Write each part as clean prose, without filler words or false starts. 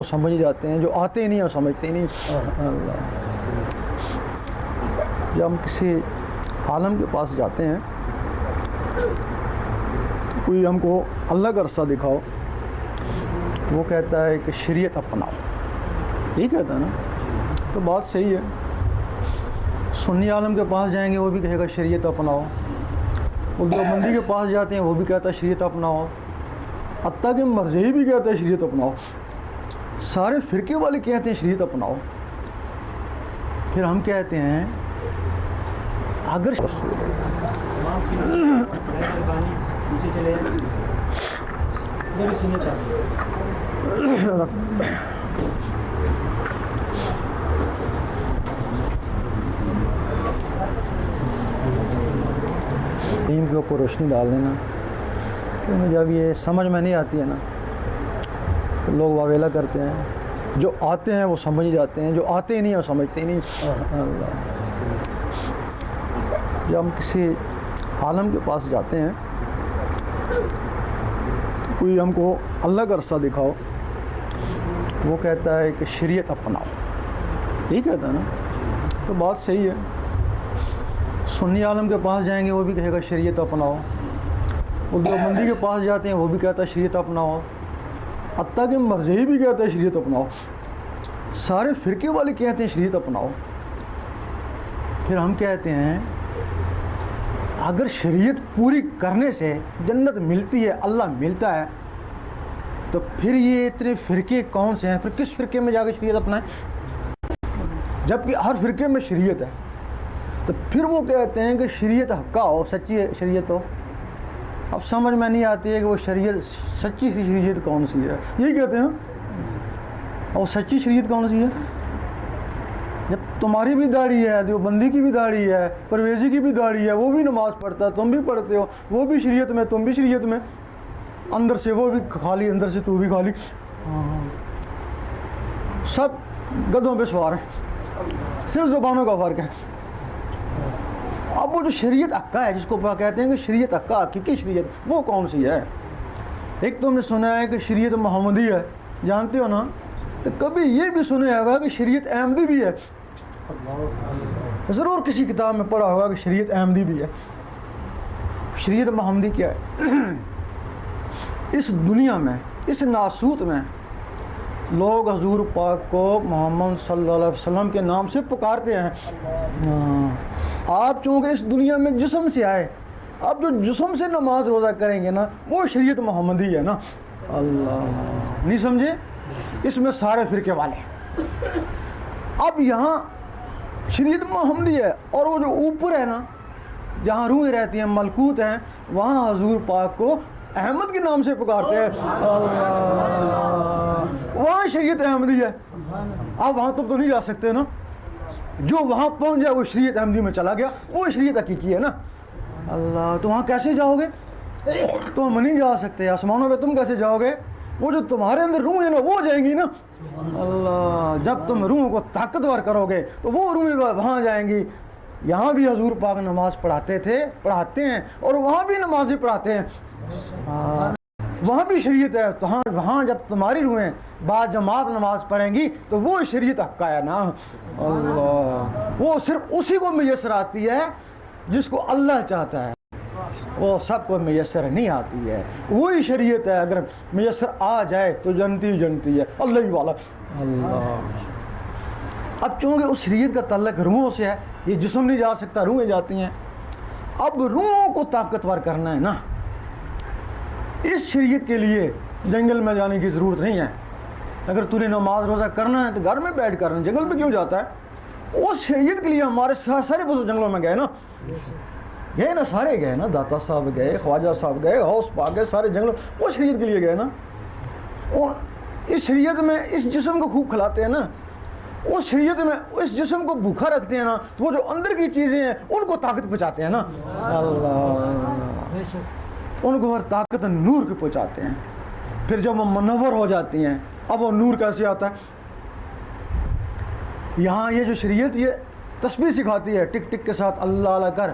سمجھ جاتے ہیں، جو آتے ہی نہیں ہیں سمجھتے ہی نہیں۔ اللہ، جب ہم کسی عالم کے پاس جاتے ہیں، کوئی ہم کو اللہ کا رستہ دکھاؤ، وہ کہتا ہے کہ شریعت اپناؤ، یہی کہتا ہے نا، تو بات صحیح ہے۔ سنی عالم کے پاس جائیں گے، وہ بھی کہے گا شریعت اپناؤ۔ وہ دیوبندی کے پاس جاتے ہیں، وہ بھی کہتا ہے شریعت اپناؤ۔ حتیٰ کہ مرزئی بھی کہتا ہے شریعت اپناؤ۔ سارے فرقے والے کہتے ہیں شریعت اپناؤ۔ پھر ہم کہتے ہیں اگر ٹیم کے اوپر روشنی ڈال دینا، کیونکہ جب یہ سمجھ میں نہیں آتی ہے نا تو لوگ واویلا کرتے ہیں، جو آتے ہیں وہ سمجھ جاتے ہیں، جو آتے ہی نہیں ہیں سمجھتے ہی نہیں۔ اللہ، جب ہم کسی عالم کے پاس جاتے ہیں، کوئی ہم کو اللہ کا رستہ دکھاؤ، وہ کہتا ہے کہ شریعت اپناؤ، یہی کہتا ہے نا، تو بات صحیح ہے۔ سنی عالم کے پاس جائیں گے، وہ بھی کہے گا شریعت اپناؤ۔ وہ دیوبندی کے پاس جاتے ہیں، وہ بھی کہتا ہے شریعت اپناؤ۔ حتیٰ کہ مرزئی بھی کہتا ہے شریعت اپناؤ۔ سارے فرقے والے کہتے ہیں شریعت اپناؤ۔ پھر ہم کہتے ہیں اگر شریعت پوری کرنے سے جنت ملتی ہے، اللہ ملتا ہے، تو پھر یہ اتنے فرقے کون سے ہیں؟ پھر کس فرقے میں جا کے شریعت اپنائیں؟ جبکہ ہر فرقے میں شریعت ہے، تو پھر وہ کہتے ہیں کہ شریعت حقہ ہو، سچی شریعت ہو۔ اب سمجھ میں نہیں آتی ہے کہ وہ شریعت، سچی سی شریعت کون سی ہے، یہی کہتے ہیں۔ اور سچی شریعت کون سی ہے؟ جب تمہاری بھی داڑھی ہے، دیوبندی کی بھی داڑھی ہے، پرویزی کی بھی داڑھی ہے، وہ بھی نماز پڑھتا ہے، تم بھی پڑھتے ہو، وہ بھی شریعت میں، تم بھی شریعت میں، اندر سے وہ بھی خالی، اندر سے تو بھی خالی، سب گدھوں پہ سوار ہیں، صرف زبانوں کا فرق ہے۔ اب وہ جو شریعت حقہ ہے، جس کو کہتے ہیں کہ شریعت حقہ، حقیقی شریعت، وہ کون سی ہے؟ ایک تو ہم نے سنا ہے کہ شریعت محمدی ہے، جانتے ہو نا، تو کبھی یہ بھی سنے ہوگا کہ شریعت احمدی بھی ہے، ضرور کسی کتاب میں پڑھا ہوگا کہ شریعت احمدی بھی ہے۔ شریعت محمدی کیا ہے؟ اس دنیا میں، اس ناسوت میں لوگ حضور پاک کو محمد صلی اللہ علیہ وسلم کے نام سے پکارتے ہیں۔ آپ چونکہ اس دنیا میں جسم سے آئے، اب جو جسم سے نماز روزہ کریں گے نا، وہ شریعت محمدی ہے نا۔ اللہ، نہیں سمجھے؟ اس میں سارے فرقے والے ہیں۔ اب یہاں شریعت محمدی ہے، اور وہ جو اوپر ہے نا، جہاں روحیں رہتی ہیں، ملکوت ہیں، وہاں حضور پاک کو احمد کے نام سے پکارتے ہیں۔ وہاں شریعت احمدی ہے۔ آپ وہاں تم تو نہیں جا سکتے نا، جو وہاں پہنچ جائے وہ شریعت احمدی میں چلا گیا، وہ شریعت حقیقی ہے نا۔ اللہ، تو وہاں کیسے جاؤ گے؟ تم نہیں جا سکتے، آسمانوں پہ تم کیسے جاؤ گے؟ وہ جو تمہارے اندر روح ہے نا، وہ جائیں گی نا۔ اللہ، جب تم روح کو طاقتور کرو گے تو وہ روح وہاں جائیں گی۔ یہاں بھی حضور پاک نماز پڑھاتے تھے، پڑھاتے ہیں، اور وہاں بھی نمازیں پڑھاتے ہیں، وہاں بھی شریعت ہے۔ تو ہاں، وہاں جب تمہاری روحیں بعد جماعت نماز پڑھیں گی تو وہ شریعت حق ہے نا۔ اللہ، وہ صرف اسی کو میسر آتی ہے جس کو اللہ چاہتا ہے، وہ سب کو میسر نہیں آتی ہے۔ وہی شریعت ہے، اگر میسر آ جائے تو جنتی جنتی ہے، اللہ ہی والا۔ اللہ، اب چونکہ اس شریعت کا تعلق روحوں سے ہے، یہ جسم نہیں جا سکتا، روحیں جاتی ہیں۔ اب روحوں کو طاقتور کرنا ہے نا، اس شریعت کے لیے جنگل میں جانے کی ضرورت نہیں ہے۔ اگر تُو نے نماز روزہ کرنا ہے تو گھر میں بیٹھ کر، جنگل میں کیوں جاتا ہے؟ اس شریعت کے لیے ہمارے سارے بزرگ جنگلوں میں گئے نا، گئے نا، سارے گئے نا، داتا صاحب گئے، خواجہ صاحب گئے، غوث پاک گئے، سارے جنگلوں، وہ شریعت کے لیے گئے نا۔ اور اس شریعت میں اس جسم کو خوب کھلاتے ہیں نا، اس شریعت میں اس جسم کو بھوکا رکھتے ہیں نا، تو وہ جو اندر کی چیزیں ہیں ان کو طاقت پہنچاتے ہیں نا۔ اللہ، ان کو ہر طاقت نور کے پہنچاتے ہیں۔ پھر جب وہ منور ہو جاتی ہیں، اب وہ نور کیسے آتا ہے؟ یہاں یہ جو شریعت یہ تسبیح سکھاتی ہے، ٹک ٹک کے ساتھ اللہ اللہ کر،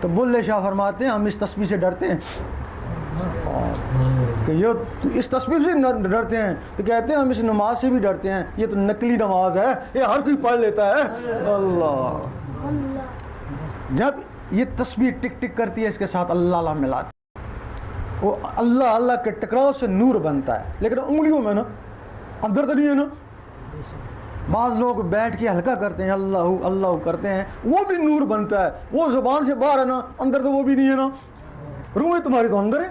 تو بلے شاہ فرماتے ہیں ہم اس تسبیح سے ڈرتے ہیں، کہ یہ اس تصویر سے ڈرتے ہیں تو کہتے ہیں ہم اس نماز سے بھی ڈرتے ہیں، یہ تو نقلی نماز ہے، یہ ہر کوئی پڑھ لیتا ہے۔ اللہ، جب یہ تصویر ٹک ٹک کرتی ہے اس کے ساتھ اللہ اللہ ملاتے، وہ اللہ اللہ کے ٹکراؤ سے نور بنتا ہے، لیکن انگلیوں میں نا، اندر تو نہیں ہے نا۔ بعض لوگ بیٹھ کے ہلکا کرتے ہیں، اللہ اللہ کرتے ہیں، وہ بھی نور بنتا ہے، وہ زبان سے باہر ہے نا، اندر تو وہ بھی نہیں ہے نا۔ روح تمہاری تو اندر ہے،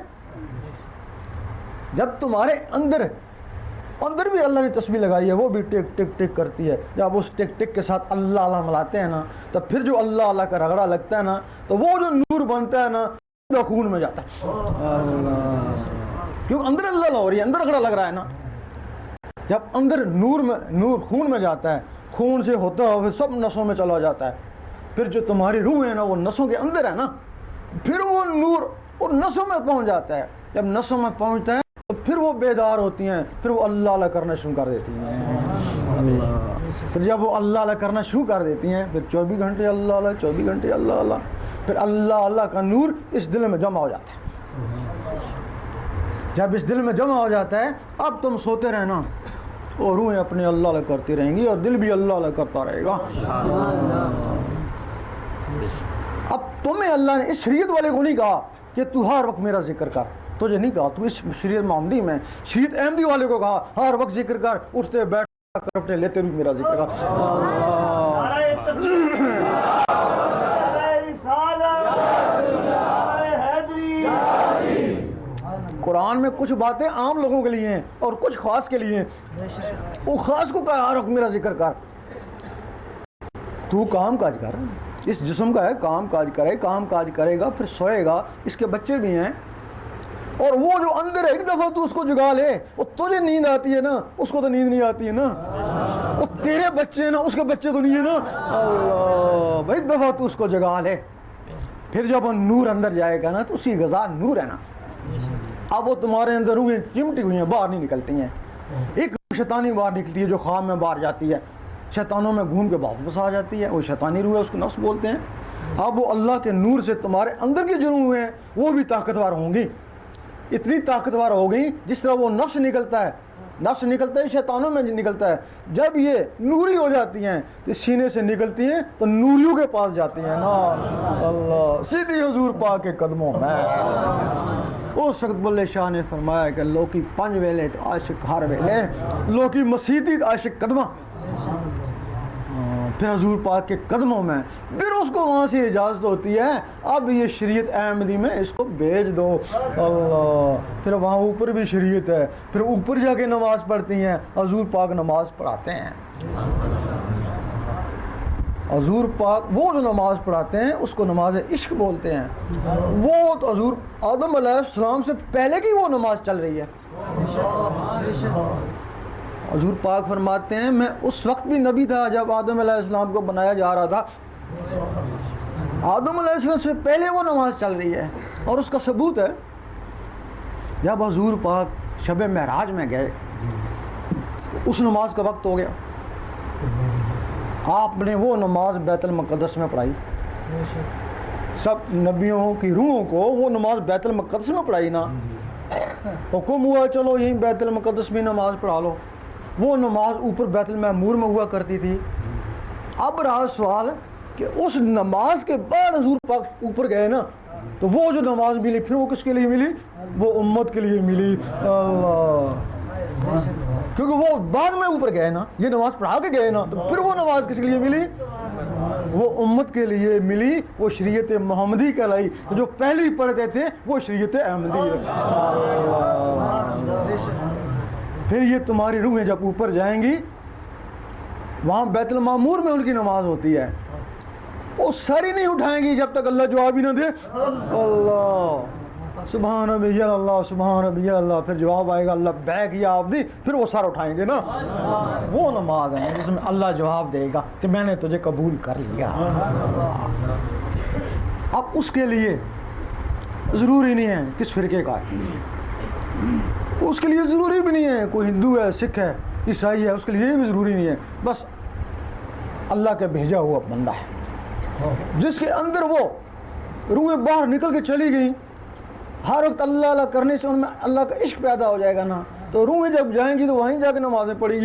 جب تمہارے اندر بھی اللہ نے تسبیح لگائی ہے، وہ بھی ٹک ٹک ٹک کرتی ہے۔ جب اس ٹک ٹک کے ساتھ اللہ اللہ ملاتے ہیں نا، تو پھر جو اللہ اللہ کا رگڑا لگتا ہے نا، تو وہ جو نور بنتا ہے نا، وہ خون میں جاتا ہے۔ کیونکہ اندر اللہ اللہ ہو رہی ہے، اندر رگڑا لگ رہا ہے نا۔ جب اندر نور خون میں جاتا ہے، خون سے ہوتا ہے سب نسوں میں چلا جاتا ہے، پھر جو تمہاری روح ہے نا، وہ نسوں کے اندر ہے نا، پھر وہ نور اور نسوں میں پہنچ جاتا ہے۔ جب نسوں میں پہنچتا ہے تو پھر وہ بیدار ہوتی ہیں، پھر وہ اللہ اللہ کرنا شروع کر دیتی ہیں۔ پھر جب وہ اللہ اللہ کرنا شروع کر دیتی ہیں، پھر 24 گھنٹے اللہ اللہ، 24 گھنٹے اللہ اللہ، پھر اللہ اللہ کا نور اس دل میں جمع ہو جاتا ہے۔ جب اس دل میں جمع ہو جاتا ہے، اب تم سوتے رہنا اور روحیں اپنے اللہ اللہ کرتی رہیں گی، اور دل بھی اللہ اللہ کرتا رہے گا۔ اب تمہیں اللہ نے اس شریعت والے کو نہیں کہا کہ تو ہر وقت میرا ذکر کر، تجھے نہیں کہا، تو اس شریعت محمدی میں شریعت احمدی والے کو کہا ہر وقت ذکر کر، اٹھتے بیٹھتے کرتے لیتے بھی میرا ذکر کر۔ قرآن میں کچھ باتیں عام لوگوں کے لیے ہیں اور کچھ خاص کے لیے ہیں۔ وہ خاص کو کہا ہر وقت میرا ذکر کر، تو کام کاج کر، اس جسم کا ہے کام کاج کرے، کام کاج کرے گا پھر سوئے گا، اس کے بچے بھی ہیں، اور وہ جو اندر ہے ایک دفعہ تو اس کو جگا لے، وہ تجھے نیند آتی ہے نا، اس کو تو نیند نہیں آتی ہے نا، وہ تیرے بچے ہیں نا، اس کے بچے تو نہیں ہے نا۔ اللہ، ایک دفعہ تو اس کو جگا لے، پھر جب وہ نور اندر جائے گا نا تو اسی غذا نور ہے نا۔ اب وہ تمہارے اندر روحیں چمٹی ہوئی ہیں، باہر نہیں نکلتی ہیں، ایک شیطانی باہر نکلتی ہے جو خواب میں باہر جاتی ہے، شیطانوں میں گھوم کے واپس آ جاتی ہے، وہ شیطانی روح ہے، اس کو نفس بولتے ہیں۔ اب وہ اللہ کے نور سے تمہارے اندر کی جو روح ہیں وہ بھی طاقتور ہوں گی، اتنی طاقتور ہو گئی جس طرح وہ نفس نکلتا ہے شیطانوں میں نکلتا ہے، جب یہ نوری ہو جاتی ہیں تو سینے سے نکلتی ہیں تو نوریوں کے پاس جاتی ہیں نا، اللہ سیدھی حضور پاک کے قدموں میں۔ اس وقت بلے شاہ نے فرمایا کہ لوکی پنج ویلے تو عاشق ہر ویلے، لوکی مسیتی تو عاشق قدمہ، پھر حضور پاک کے قدموں میں، پھر اس کو وہاں سے اجازت ہوتی ہے اب یہ شریعت احمدی میں اس کو بھیج دو۔ اللہ، پھر وہاں اوپر بھی شریعت ہے، پھر اوپر جا کے نماز پڑھتی ہیں، حضور پاک نماز پڑھاتے ہیں۔ حضور پاک وہ جو نماز پڑھاتے ہیں اس کو نماز عشق بولتے ہیں۔ وہ تو حضور آدم علیہ السلام سے پہلے کی وہ نماز چل رہی ہے۔ حضور پاک فرماتے ہیں میں اس وقت بھی نبی تھا جب آدم علیہ السلام کو بنایا جا رہا تھا، آدم علیہ السلام سے پہلے وہ نماز چل رہی ہے، اور اس کا ثبوت ہے جب حضور پاک شب معراج میں گئے، اس نماز کا وقت ہو گیا، آپ نے وہ نماز بیت المقدس میں پڑھائی، سب نبیوں کی روحوں کو وہ نماز بیت المقدس میں پڑھائی نا، حکم ہوا چلو یہیں بیت المقدس میں نماز پڑھا لو، وہ نماز اوپر بیت المعمور میں ہوا کرتی تھی۔ اب رہا سوال کہ اس نماز کے بعد حضور پاک اوپر گئے نا، تو وہ جو نماز ملی پھر وہ کس کے لیے ملی؟ وہ امت کے لیے ملی۔ اللہ، کیونکہ وہ بعد میں اوپر گئے نا، یہ نماز پڑھا کے گئے نا، تو پھر وہ نماز کس کے لیے ملی؟ وہ امت کے لیے ملی، وہ شریعت محمدی کہلائی، جو پہلے ہی پڑھتے تھے وہ شریعت احمدی ہے۔ پھر یہ تمہاری روحیں جب اوپر جائیں گی، وہاں بیت المعمور میں ان کی نماز ہوتی ہے، وہ ساری نہیں اٹھائیں گی جب تک اللہ جواب ہی نہ دے۔ اللہ سبحان ربی اللہ سبحان ربی اللہ، پھر جواب آئے گا اللہ بیک یا آپ دی، پھر وہ سر اٹھائیں گے نا، وہ نماز ہے جس میں اللہ جواب دے گا کہ میں نے تجھے قبول کر لیا۔ اب اس کے لیے ضروری نہیں ہے کس فرقے کا ہے، اس کے لیے ضروری بھی نہیں ہے کوئی ہندو ہے سکھ ہے عیسائی ہے، اس کے لیے بھی ضروری نہیں ہے، بس اللہ کا بھیجا ہوا بندہ ہے جس کے اندر وہ روحیں باہر نکل کے چلی گئیں، ہر وقت اللہ اللہ کرنے سے ان میں اللہ کا عشق پیدا ہو جائے گا نا، تو روحیں جب جائیں گی تو وہیں جا کے نمازیں پڑھیں گی.